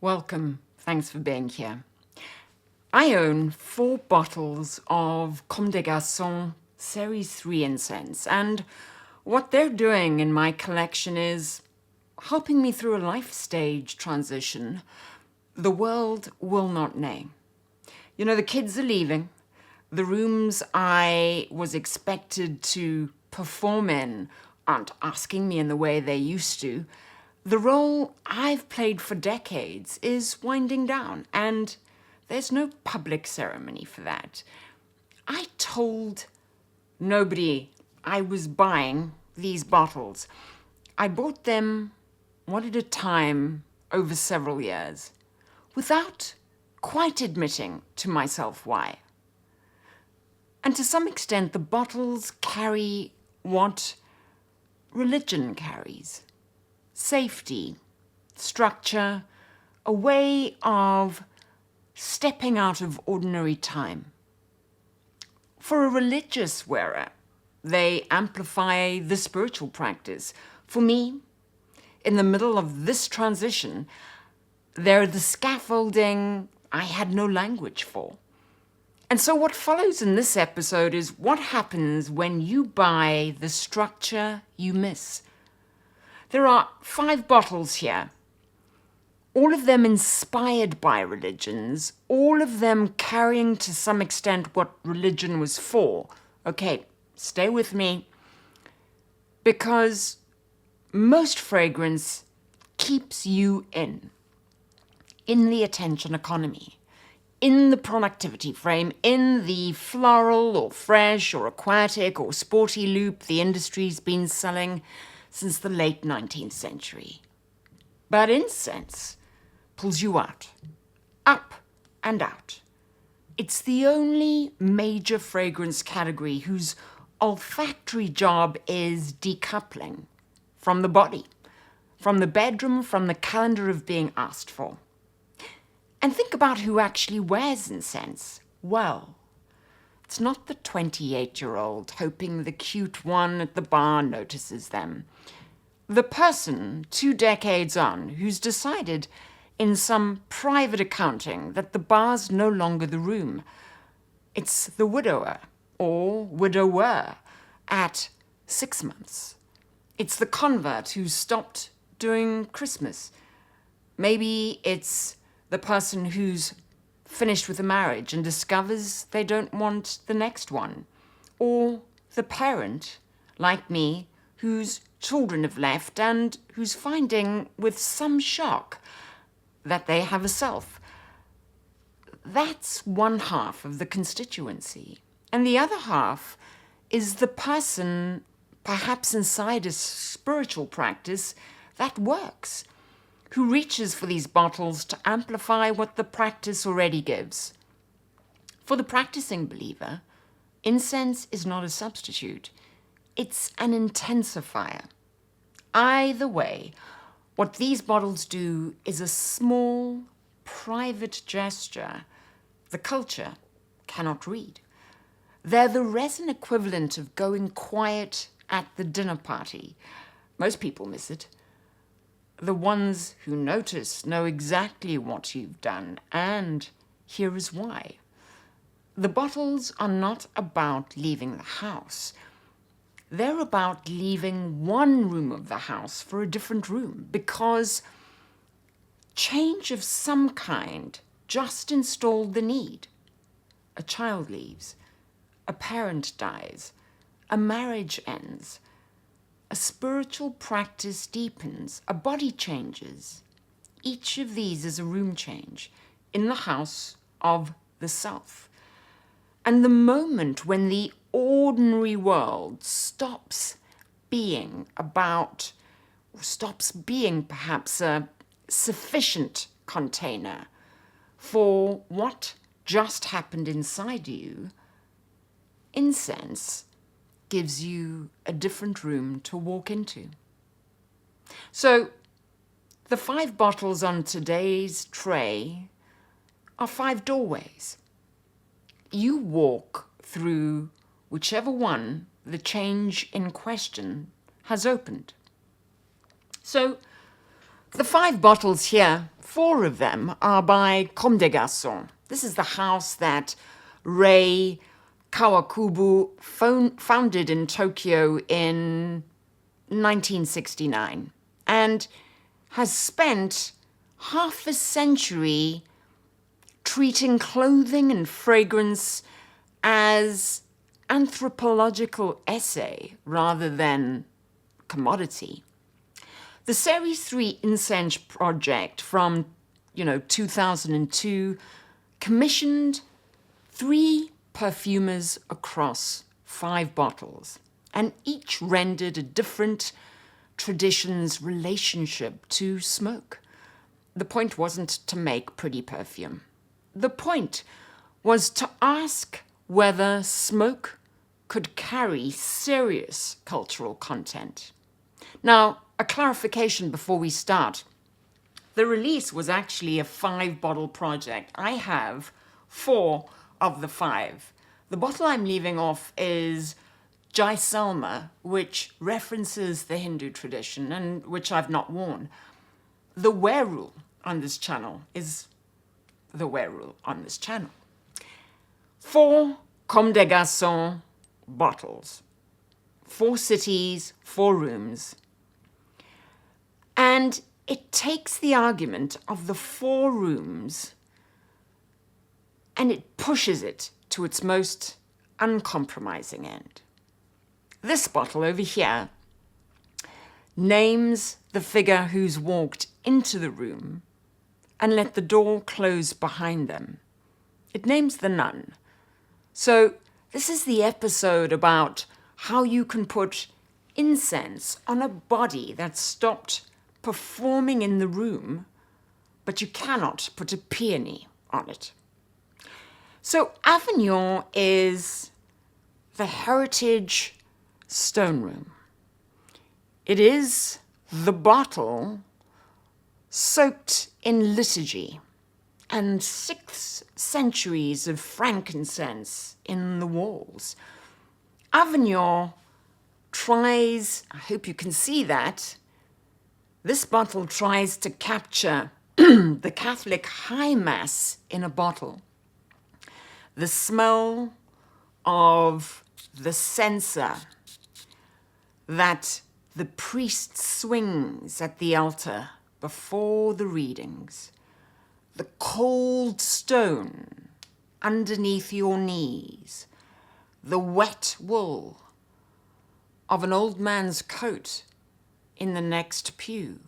Welcome. Thanks for being here. I own 4 bottles of Comme des Garçons Series 3 incense, and what they're doing in my collection is helping me through a life stage transition the world will not name. You know, the kids are leaving. The rooms I was expected to perform in aren't asking me in the way they used to. The role I've played for decades is winding down, and there's no public ceremony for that. I told nobody I was buying these bottles. I bought them one at a time over several years, without quite admitting to myself why. And to some extent, the bottles carry what religion carries: safety, structure, a way of stepping out of ordinary time. For a religious wearer, they amplify the spiritual practice. For me, in the middle of this transition, they're the scaffolding I had no language for. And so what follows in this episode is what happens when you buy the structure you miss. There are 5 bottles here, all of them inspired by religions, all of them carrying to some extent what religion was for. Okay, stay with me, because most fragrance keeps you in the attention economy, in the productivity frame, in the floral or fresh or aquatic or sporty loop the industry's been selling since the late 19th century. But incense pulls you out, up and out. It's the only major fragrance category whose olfactory job is decoupling from the body, from the bedroom, from the calendar of being asked for. And think about who actually wears incense. Well, it's not the 28-year-old hoping the cute one at the bar notices them. The person 2 decades on who's decided in some private accounting that the bar's no longer the room. It's the widower or widower at 6 months. It's the convert who stopped doing Christmas. Maybe it's the person who's finished with a marriage and discovers they don't want the next one. Or the parent, like me, whose children have left and who's finding with some shock that they have a self. That's one half of the constituency. And the other half is the person, perhaps inside a spiritual practice, that works, who reaches for these bottles to amplify what the practice already gives. For the practicing believer, incense is not a substitute. It's an intensifier. Either way, what these bottles do is a small, private gesture the culture cannot read. They're the resin equivalent of going quiet at the dinner party. Most people miss it. The ones who notice know exactly what you've done, and here is why. The bottles are not about leaving the house. They're about leaving one room of the house for a different room, because change of some kind just installed the need. A child leaves, a parent dies, a marriage ends, a spiritual practice deepens, a body changes. Each of these is a room change in the house of the self. And the moment when the ordinary world stops being perhaps a sufficient container for what just happened inside you, incense gives you a different room to walk into. So the 5 bottles on today's tray are 5 doorways. You walk through whichever one the change in question has opened. So the 5 bottles here 4 of them are by Comme des Garçons. This is the house that Rei Kawakubo founded in Tokyo in 1969 and has spent half a century treating clothing and fragrance as anthropological essay rather than commodity. The Series 3 Incense project from 2002 commissioned 3 perfumers across 5 bottles, and each rendered a different tradition's relationship to smoke. The point wasn't to make pretty perfume. The point was to ask whether smoke could carry serious cultural content. Now, a clarification before we start. The release was actually a 5-bottle project. I have 4 of the 5. The bottle I'm leaving off is Jaisalmer, which references the Hindu tradition and which I've not worn. The wear rule on this channel is the wear rule on this channel. 4 Comme des Garçons bottles. 4 cities, 4 rooms. And it takes the argument of the 4 rooms and it pushes it to its most uncompromising end. This bottle over here names the figure who's walked into the room and let the door close behind them. It names the nun. So this is the episode about how you can put incense on a body that stopped performing in the room, but you cannot put a peony on it. So Avignon is the heritage stone room. It is the bottle soaked in liturgy and 6 centuries of frankincense in the walls. Avignon tries, I hope you can see that, this bottle tries to capture the Catholic high mass in a bottle. The smell of the censer that the priest swings at the altar before the readings. The cold stone underneath your knees. The wet wool of an old man's coat in the next pew.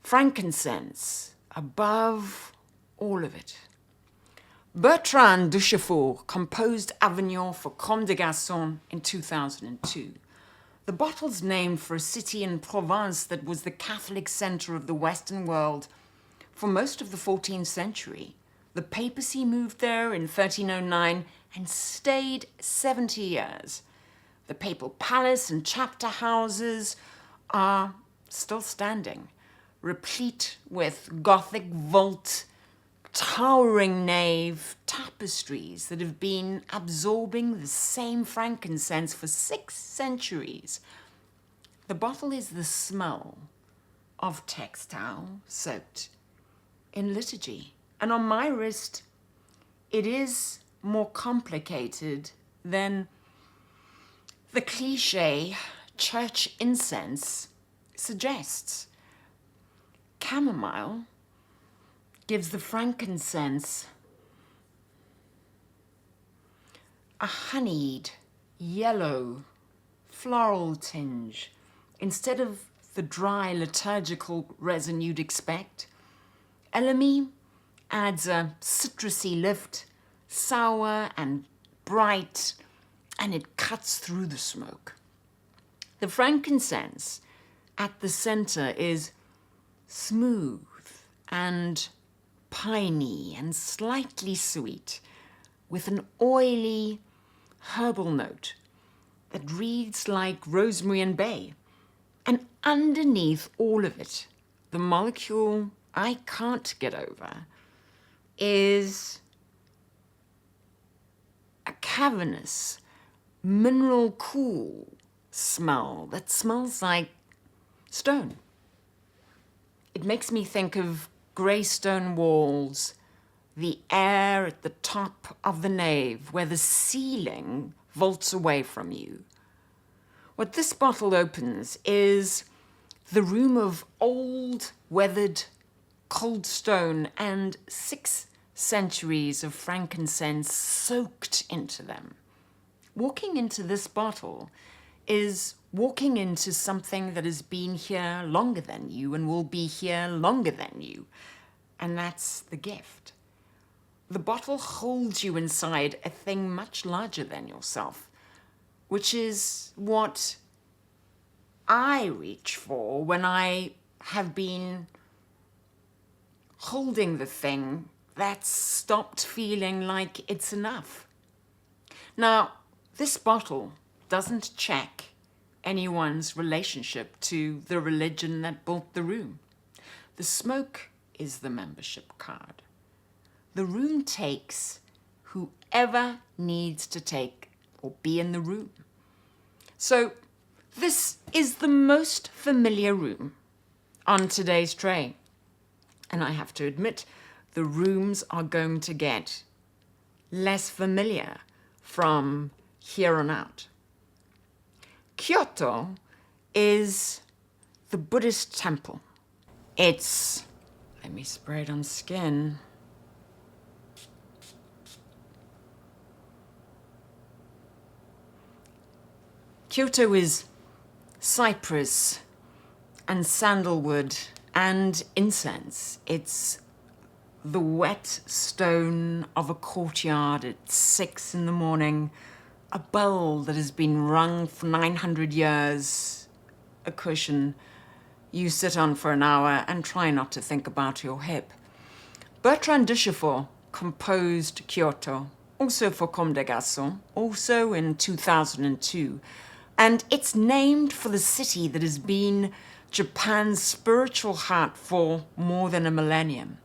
Frankincense above all of it. Bertrand Ducheffour composed Avignon for Comme des Garçons in 2002. The bottle's named for a city in Provence that was the Catholic center of the Western world for most of the 14th century. The papacy moved there in 1309 and stayed 70 years. The papal palace and chapter houses are still standing, replete with Gothic vault, towering nave tapestries that have been absorbing the same frankincense for 6 centuries. The bottle is the smell of textile soaked in liturgy. And on my wrist, it is more complicated than the cliche church incense suggests. Chamomile gives the frankincense a honeyed, yellow, floral tinge instead of the dry liturgical resin you'd expect. Elemi adds a citrusy lift, sour and bright, and it cuts through the smoke. The frankincense at the center is smooth and piney and slightly sweet, with an oily herbal note that reads like rosemary and bay. And underneath all of it, the molecule I can't get over is a cavernous, mineral cool smell that smells like stone. It makes me think of grey stone walls, the air at the top of the nave where the ceiling vaults away from you. What this bottle opens is the room of old, weathered, cold stone and 6 centuries of frankincense soaked into them. Walking into this bottle is walking into something that has been here longer than you and will be here longer than you. And that's the gift. The bottle holds you inside a thing much larger than yourself, which is what I reach for when I have been holding the thing that's stopped feeling like it's enough. Now, this bottle doesn't check anyone's relationship to the religion that built the room. The smoke is the membership card. The room takes whoever needs to take or be in the room. So this is the most familiar room on today's tray. And I have to admit, the rooms are going to get less familiar from here on out. Kyoto is the Buddhist temple. It's, let me spray it on skin. Kyoto is cypress and sandalwood and incense. It's the wet stone of a courtyard at 6 in the morning, a bell that has been rung for 900 years, a cushion you sit on for an hour and try not to think about your hip. Bertrand Duchefort composed Kyoto, also for Comme des Garçons, also in 2002. And it's named for the city that has been Japan's spiritual heart for more than a millennium.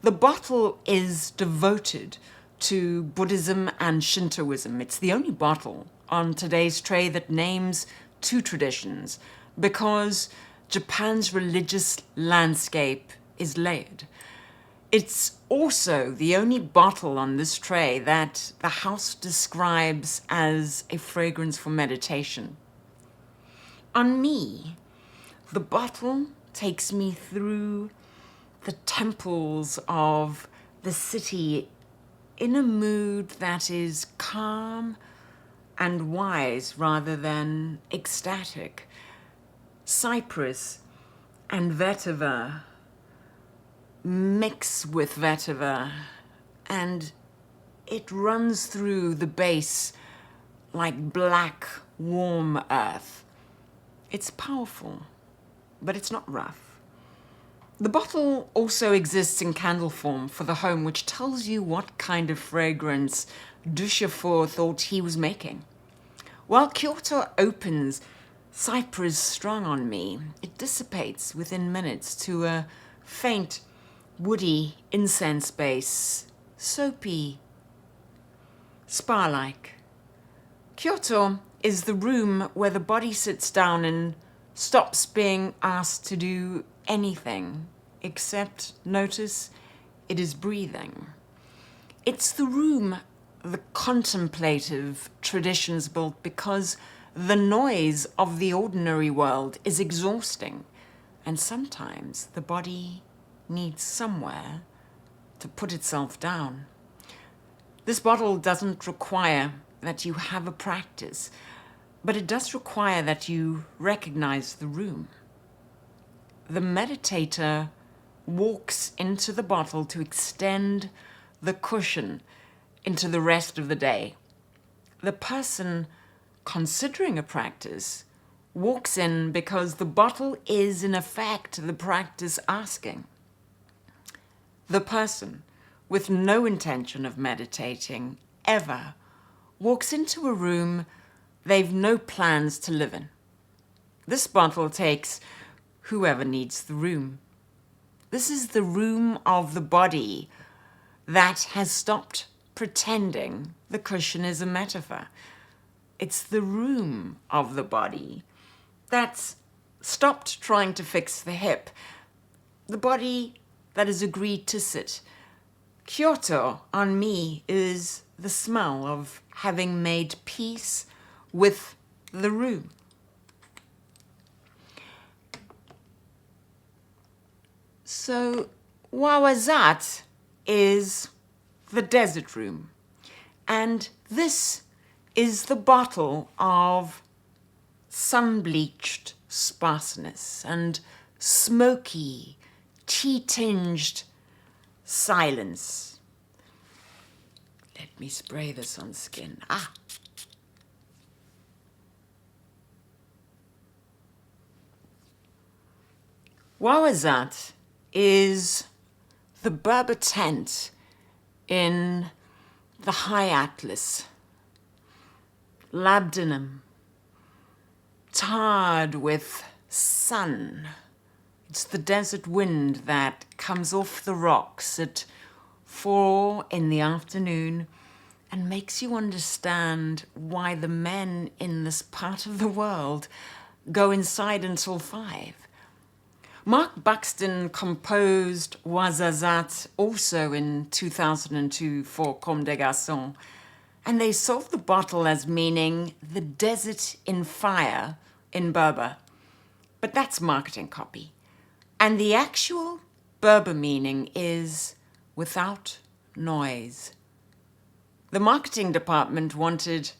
The bottle is devoted to Buddhism and Shintoism. It's the only bottle on today's tray that names 2 traditions because Japan's religious landscape is layered. It's also the only bottle on this tray that the house describes as a fragrance for meditation. On me, the bottle takes me through the temples of the city in a mood that is calm and wise rather than ecstatic. Cypress and vetiver mix with vetiver, and it runs through the base like black, warm earth. It's powerful, but it's not rough. The bottle also exists in candle form for the home, which tells you what kind of fragrance Duchefort thought he was making. While Kyoto opens cypress strong on me, it dissipates within minutes to a faint, woody incense base, soapy, spa-like. Kyoto is the room where the body sits down and stops being asked to do anything except notice it is breathing. It's the room the contemplative traditions built because the noise of the ordinary world is exhausting, and sometimes the body needs somewhere to put itself down. This bottle doesn't require that you have a practice, but it does require that you recognize the room. The meditator walks into the bottle to extend the cushion into the rest of the day. The person considering a practice walks in because the bottle is, in effect, the practice asking. The person, with no intention of meditating ever, walks into a room they've no plans to live in. This bottle takes whoever needs the room. This is the room of the body that has stopped pretending the cushion is a metaphor. It's the room of the body that's stopped trying to fix the hip the body that has agreed to sit. Kyoto, on me, is the smell of having made peace with the room. So Ouarzazate is the desert room, and this is the bottle of sun-bleached sparseness and smoky, tea-tinged silence. Let me spray this on skin. Ouarzazate is the Berber tent in the high Atlas. Labdanum, tarred with sun. It's the desert wind that comes off the rocks at 4 in the afternoon and makes you understand why the men in this part of the world go inside until 5. Mark Buxton composed Ouarzazate also in 2002 for Comme des Garçons, and they sold the bottle as meaning the desert in fire in Berber. But that's marketing copy. And the actual Berber meaning is without noise. The marketing department wanted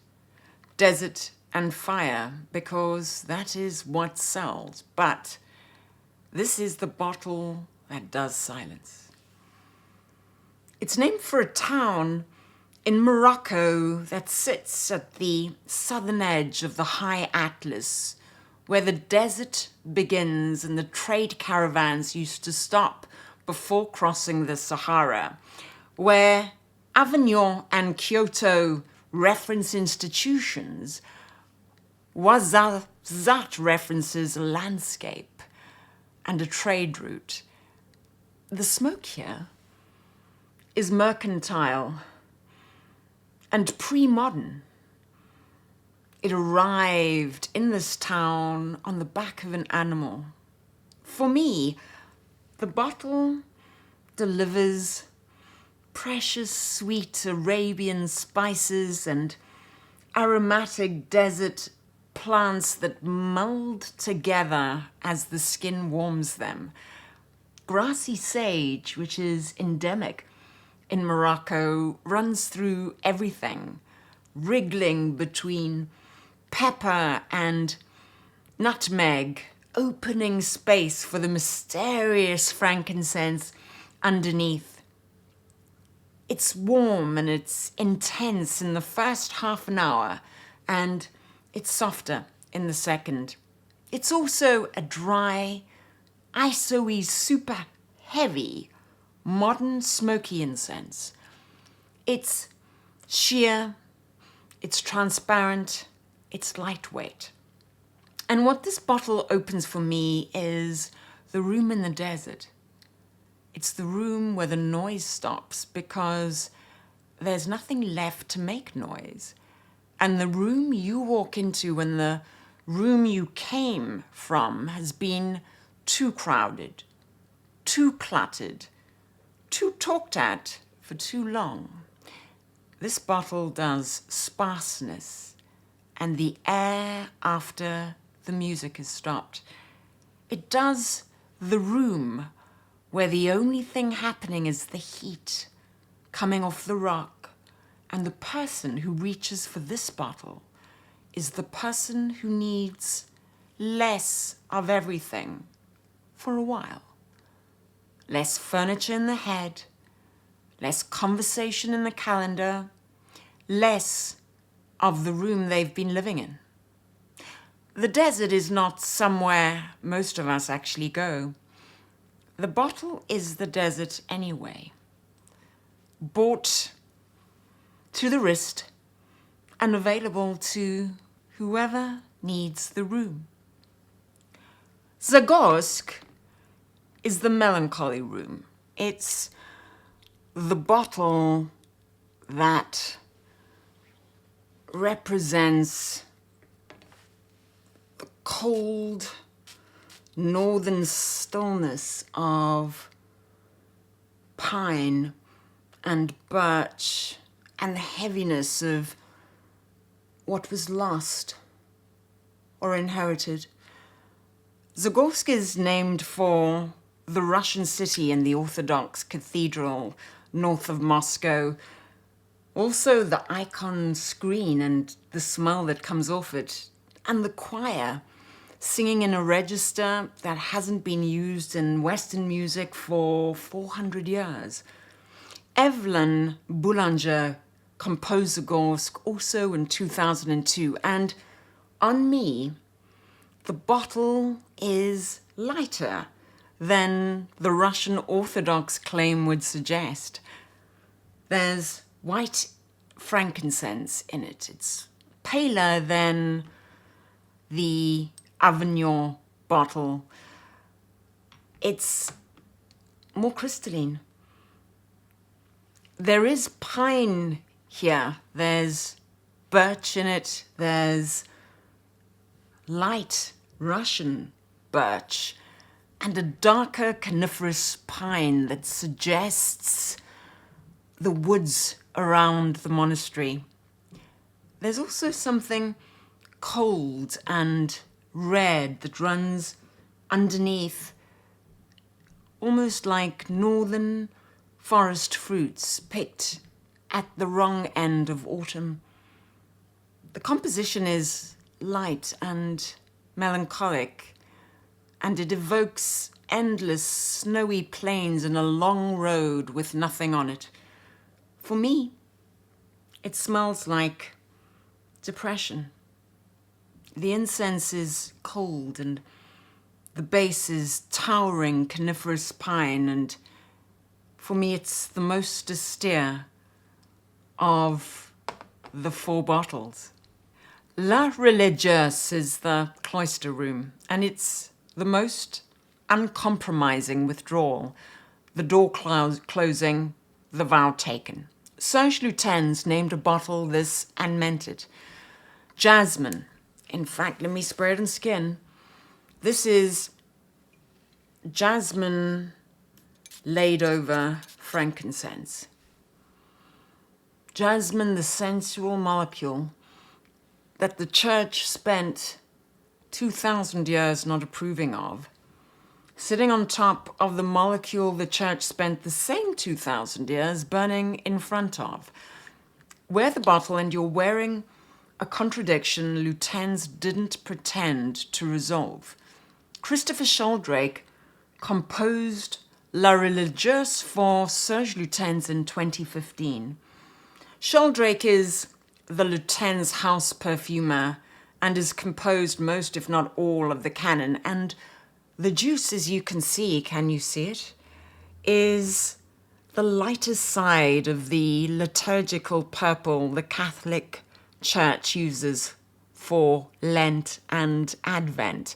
desert and fire because that is what sells. But this is the bottle that does silence. It's named for a town in Morocco that sits at the southern edge of the high Atlas, where the desert begins and the trade caravans used to stop before crossing the Sahara, where Avignon and Kyoto reference institutions, Ouarzazate references a landscape and a trade route. The smoke here is mercantile and pre-modern. It arrived in this town on the back of an animal. For me, the bottle delivers precious sweet Arabian spices and aromatic desert plants that mold together as the skin warms them. Grassy sage, which is endemic in Morocco, runs through everything, wriggling between pepper and nutmeg, opening space for the mysterious frankincense underneath. It's warm and it's intense in the first half an hour, and it's softer in the second. It's also a dry, iso-y, super heavy, modern smoky incense. It's sheer, it's transparent, it's lightweight. And what this bottle opens for me is the room in the desert. It's the room where the noise stops because there's nothing left to make noise. And the room you walk into when the room you came from has been too crowded, too cluttered, too talked at for too long. This bottle does sparseness and the air after the music has stopped. It does the room where the only thing happening is the heat coming off the rock, and the person who reaches for this bottle is the person who needs less of everything for a while. Less furniture in the head, less conversation in the calendar, less of the room they've been living in. The desert is not somewhere most of us actually go. The bottle is the desert anyway. Bought to the wrist and available to whoever needs the room. Zagorsk is the melancholy room. It's the bottle that represents the cold, northern stillness of pine and birch and the heaviness of what was lost or inherited. Zagorsk is named for the Russian city and the Orthodox cathedral north of Moscow. Also the icon screen and the smell that comes off it, and the choir singing in a register that hasn't been used in Western music for 400 years. Evelyn Boulanger composed Zagorsk also in 2002, and on me, the bottle is lighter than the Russian Orthodox claim would suggest. There's white frankincense in it. It's paler than the Avignon bottle. It's more crystalline. There is pine here. There's birch in it. There's light Russian birch and a darker coniferous pine that suggests the woods around the monastery. There's also something cold and red that runs underneath, almost like northern forest fruits picked at the wrong end of autumn. The composition is light and melancholic, and it evokes endless snowy plains and a long road with nothing on it. For me, it smells like depression. The incense is cold and the base is towering coniferous pine, and for me it's the most austere of the 4 bottles. La Religieuse is the cloister room, and it's the most uncompromising withdrawal. The door closing, the vow taken. Serge Lutens named a bottle this and meant it. Jasmine. In fact, let me spray it in skin. This is jasmine laid over frankincense. Jasmine, the sensual molecule that the church spent 2,000 years not approving of, sitting on top of the molecule the church spent the same 2,000 years burning in front of. Wear the bottle and you're wearing a contradiction Lutens didn't pretend to resolve. Christopher Sheldrake composed La Religieuse for Serge Lutens in 2015. Sheldrake is the Lutens house perfumer and has composed most, if not all, of the canon. And the juice, as you can see, can you see it, is the lighter side of the liturgical purple the Catholic Church uses for Lent and Advent.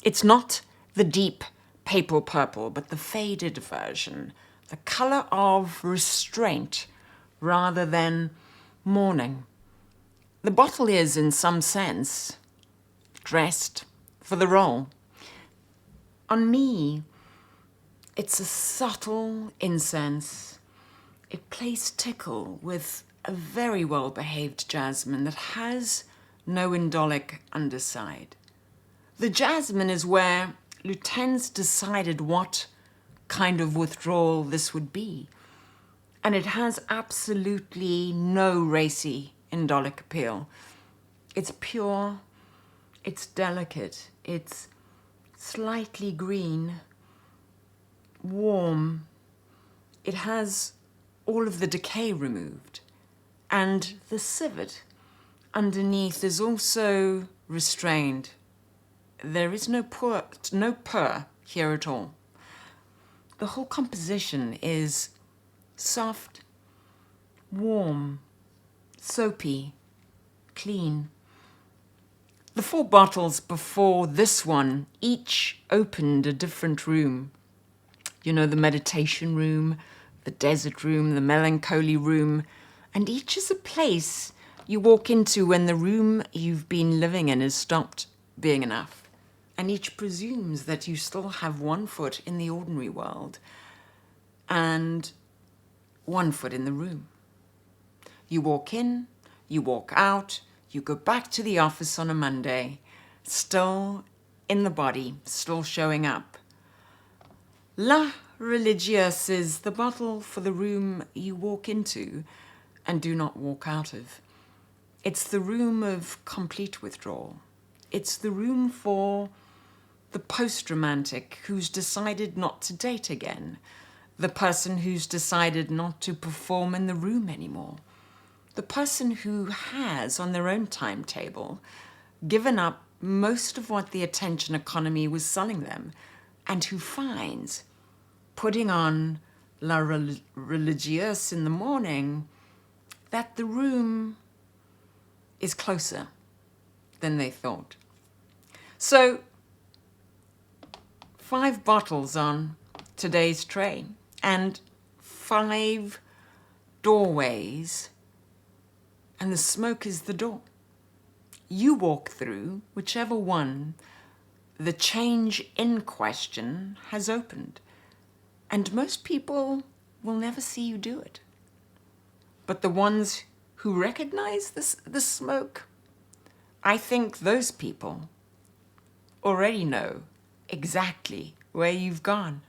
It's not the deep papal purple, but the faded version, the color of restraint rather than mourning. The bottle is, in some sense, dressed for the role. On me, it's a subtle incense. It plays tickle with a very well-behaved jasmine that has no indolic underside. The jasmine is where Lutens decided what kind of withdrawal this would be, and it has absolutely no racy indolic appeal. It's pure, it's delicate, it's slightly green, warm. It has all of the decay removed, and the civet underneath is also restrained. There is no purr here at all. The whole composition is soft, warm, soapy, clean. The 4 bottles before this one each opened a different room. You know, the meditation room, the desert room, the melancholy room, and each is a place you walk into when the room you've been living in has stopped being enough, and each presumes that you still have one foot in the ordinary world and one foot in the room. You walk in, you walk out, you go back to the office on a Monday, still in the body, still showing up. La religieuse is the bottle for the room you walk into and do not walk out of. It's the room of complete withdrawal. It's the room for the post-romantic who's decided not to date again, the person who's decided not to perform in the room anymore, the person who has, on their own timetable, given up most of what the attention economy was selling them, and who finds putting on la religieuse in the morning that the room is closer than they thought. So 5 bottles on today's tray and 5 doorways, and the smoke is the door. You walk through whichever one the change in question has opened, and most people will never see you do it. But the ones who recognize the smoke, I think those people already know exactly where you've gone.